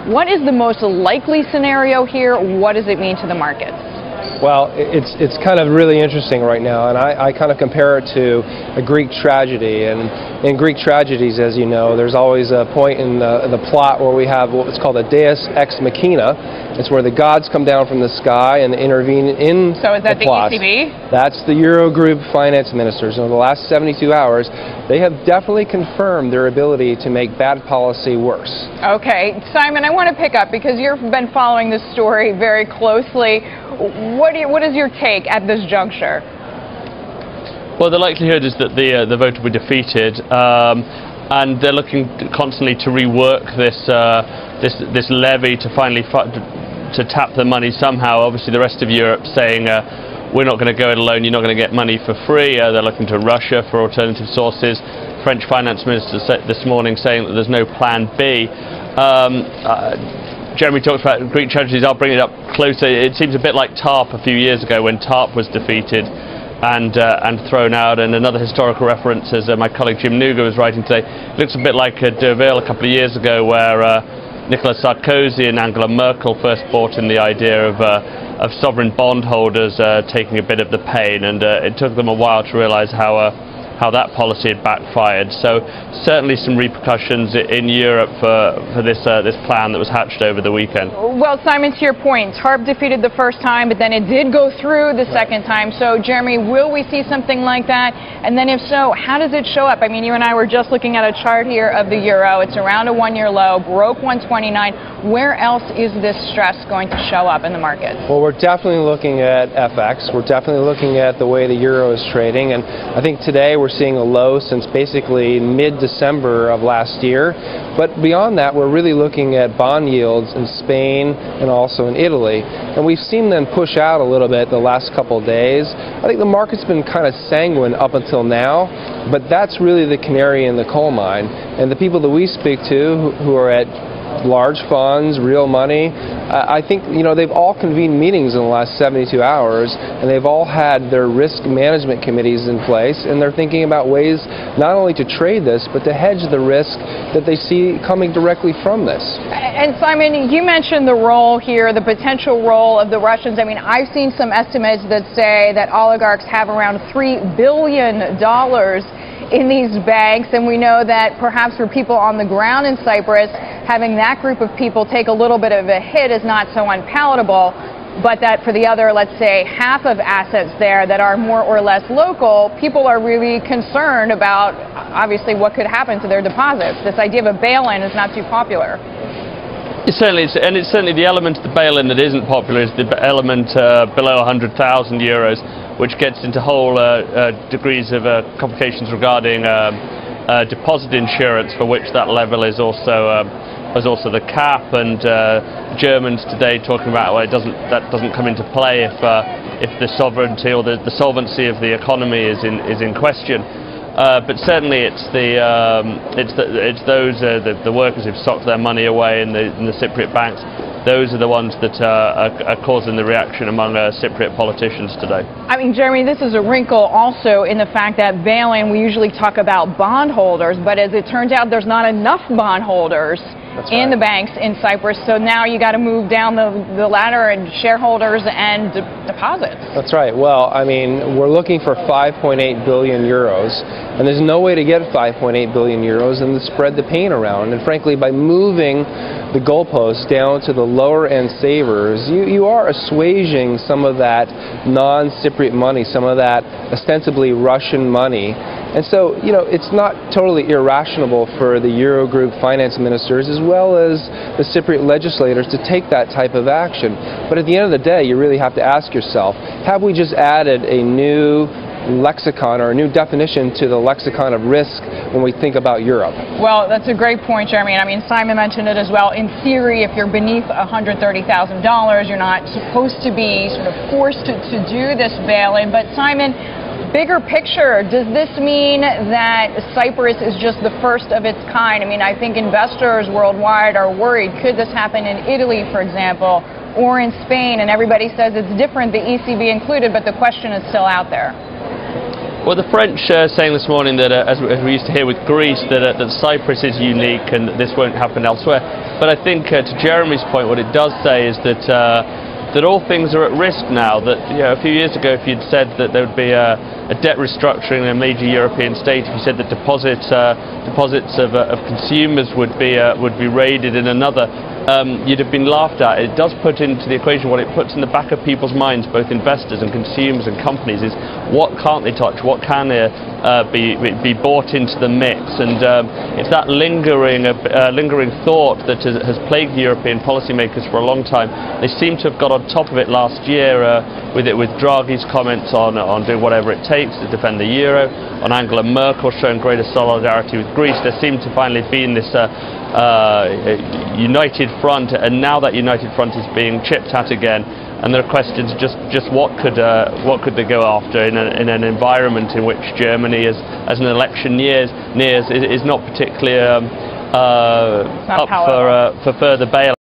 What is the most likely scenario here? What does it mean to the markets? Well, it's kind of really interesting right now, and I kind of compare it to a Greek tragedy. And in Greek tragedies, as you know, there's always a point in the plot where we have what's called a deus ex machina. It's where the gods come down from the sky and intervene in the plot. So is that the ECB? That's the Eurogroup finance ministers. In the last 72 hours, they have definitely confirmed their ability to make bad policy worse. Okay, Simon, I want to pick up because you've been following this story very closely. What is your take at this juncture? Well, the likelihood is that the vote will be defeated, and they're looking constantly to rework this levy to finally to tap the money somehow. Obviously, the rest of Europe saying we're not going to go it alone. You're not going to get money for free. They're looking to Russia for alternative sources. French finance minister said this morning saying that there's no plan B. Jeremy talks about Greek tragedies. I'll bring it up closer. It seems a bit like TARP a few years ago when TARP was defeated and thrown out. And another historical reference, as my colleague Jim Nuga was writing today, it looks a bit like Deauville a couple of years ago, where Nicolas Sarkozy and Angela Merkel first brought in the idea of sovereign bondholders taking a bit of the pain, and it took them a while to realise how that policy had backfired. So certainly some repercussions in Europe for this plan that was hatched over the weekend. Well, Simon, to your point, TARP defeated the first time, but then it did go through the second time. So, Jeremy, will we see something like that? And then if so, how does it show up? I mean, you and I were just looking at a chart here of the euro. It's around a one-year low, broke 129. Where else is this stress going to show up in the markets? Well, we're definitely looking at FX. We're definitely looking at the way the euro is trading. And I think today we're seeing a low since basically mid-December of last year. But beyond that, we're really looking at bond yields in Spain and also in Italy. And we've seen them push out a little bit the last couple of days. I think the market's been kind of sanguine up until now, but that's really the canary in the coal mine. And the people that we speak to who are at large funds, real money, I think, you know, they've all convened meetings in the last 72 hours, and they've all had their risk management committees in place, and they're thinking about ways not only to trade this, but to hedge the risk that they see coming directly from this. And Simon, you mentioned the role here, the potential role of the Russians. I mean, I've seen some estimates that say that oligarchs have around $3 billion in these banks, and we know that perhaps for people on the ground in Cyprus, having that group of people take a little bit of a hit is not so unpalatable, but that for the other, let's say, half of assets there that are more or less local, people are really concerned about, obviously, what could happen to their deposits. This idea of a bail-in is not too popular. It's certainly the element of the bail-in that isn't popular is the element below 100,000 euros, which gets into whole degrees of complications regarding deposit insurance, for which that level is also the cap. And Germans today talking about, well, that doesn't come into play if the sovereignty or the solvency of the economy is in question. But certainly it's the workers who've socked their money away in the Cypriot banks. Those are the ones that are causing the reaction among Cypriot politicians today. I mean, Jeremy, this is a wrinkle also in the fact that bail-in, we usually talk about bondholders, but as it turns out, there's not enough bondholders in the banks in Cyprus. So now you got to move down the ladder and shareholders and deposits. That's right. Well, I mean, we're looking for 5.8 billion euros, and there's no way to get 5.8 billion euros and to spread the pain around. And frankly, by moving the goalposts down to the lower end savers, you are assuaging some of that non-Cypriot money, some of that ostensibly Russian money. And so, you know, it's not totally irrational for the Eurogroup finance ministers as well as the Cypriot legislators to take that type of action. But at the end of the day, you really have to ask yourself, have we just added a new lexicon or a new definition to the lexicon of risk when we think about Europe? Well, that's a great point, Jeremy. And I mean, Simon mentioned it as well. In theory, if you're beneath $130,000, you're not supposed to be sort of forced to do this bail-in. But Simon, bigger picture, does this mean that Cyprus is just the first of its kind? I mean, I think investors worldwide are worried. Could this happen in Italy, for example, or in Spain? And everybody says it's different, the ECB included, but the question is still out there. Well, the French saying this morning that, as we used to hear with Greece, that Cyprus is unique and this won't happen elsewhere. But I think, to Jeremy's point, what it does say is that that all things are at risk now. That a few years ago, if you'd said that there would be a debt restructuring in a major European state, if you said that deposits of consumers would be raided in another, you'd have been laughed at. It does put into the equation, what it puts in the back of people's minds, both investors and consumers and companies, is what can't they touch, what can be bought into the mix. And it's that lingering thought that has plagued the European policymakers for a long time. They seem to have got on top of it last year with Draghi's comments on doing whatever it takes to defend the euro, on Angela Merkel showing greater solidarity with Greece. There seemed to finally be in this united front, and now that united front is being chipped at again, and there are questions just what could they go after in an environment in which Germany, as an election nears, is not particularly up for further bailout.